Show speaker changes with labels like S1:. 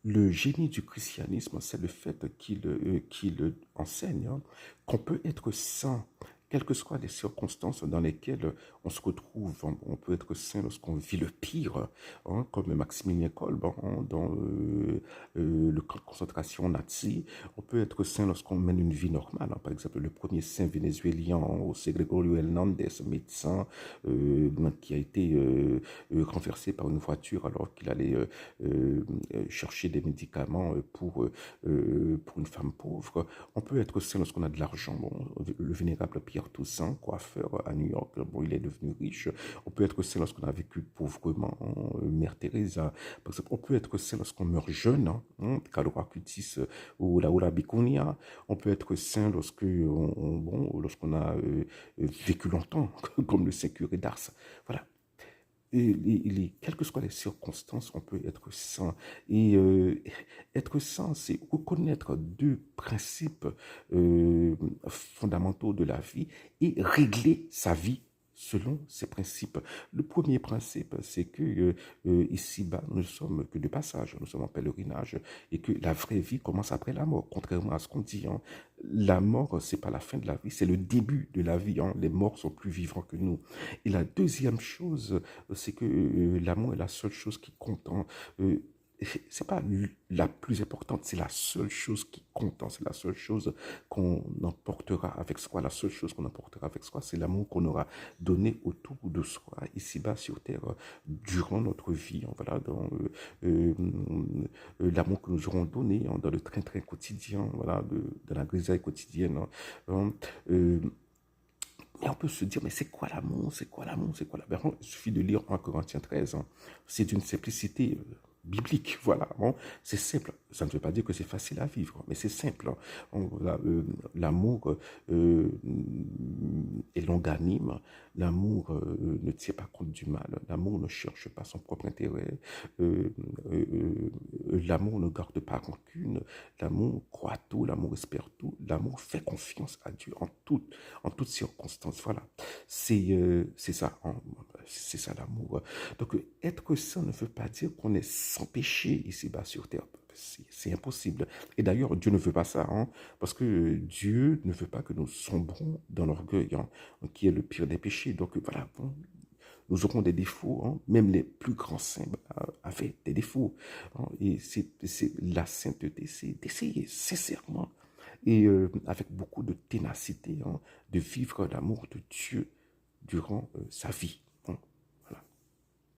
S1: le génie du christianisme, c'est le fait qu'il enseigne qu'on peut être saint, quelles que soient les circonstances dans lesquelles on se retrouve. On peut être saint lorsqu'on vit le pire, comme Maximilien Kolbe dans le camp de concentration nazi. On peut être saint lorsqu'on mène une vie normale. Par exemple, le premier saint vénézuélien, José Gregorio Hernández, médecin, qui a été renversé par une voiture alors qu'il allait chercher des médicaments pour une femme pauvre. On peut être saint lorsqu'on a de l'argent. Bon, le vénérable Pierre Toussaint, coiffeur à New York, bon, il est devenu riche. On peut être saint lorsqu'on a vécu pauvrement. Mère Teresa, par exemple, on peut être saint lorsqu'on meurt jeune, Calora Cutis ou Laura Biconia. On peut être saint lorsqu'on a vécu longtemps, comme le saint curé d'Ars. Voilà. Quelles que soient les circonstances, on peut être saint. Et être saint, c'est reconnaître deux principes fondamentaux de la vie et régler sa vie selon ces principes. Le premier principe, c'est que ici-bas, nous ne sommes que de passage, nous sommes en pèlerinage, et que la vraie vie commence après la mort, contrairement à ce qu'on dit. La mort, c'est pas la fin de la vie, c'est le début de la vie. Les morts sont plus vivants que nous. Et la deuxième chose, c'est que l'amour est la seule chose qui compte. Euh, c'est pas la plus importante, c'est la seule chose qui compte. C'est la seule chose qu'on emportera avec soi. La seule chose qu'on emportera avec soi, c'est l'amour qu'on aura donné autour de soi, ici-bas sur Terre, durant notre vie. Voilà, dans l'amour que nous aurons donné dans le train-train quotidien, voilà, de la grisaille quotidienne. Et on peut se dire, mais c'est quoi l'amour? C'est quoi l'amour? C'est quoi l'amour? Il suffit de lire 1 Corinthiens 13. C'est d'une simplicité biblique. Voilà. C'est simple. Ça ne veut pas dire que c'est facile à vivre, mais c'est simple. Voilà, l'amour est longanime. L'amour ne tient pas compte du mal. L'amour ne cherche pas son propre intérêt. L'amour ne garde pas rancune. L'amour croit tout. L'amour espère tout. L'amour fait confiance à Dieu en toutes circonstances. Voilà, c'est ça, c'est ça l'amour. Donc, être saint ne veut pas dire qu'on est sans péché ici-bas sur terre. C'est impossible. Et d'ailleurs, Dieu ne veut pas ça, parce que Dieu ne veut pas que nous sombrons dans l'orgueil, qui est le pire des péchés. Donc, voilà, nous aurons des défauts, même les plus grands saints avaient des défauts. Et c'est la sainteté, c'est d'essayer sincèrement et avec beaucoup de ténacité, de vivre l'amour de Dieu durant sa vie.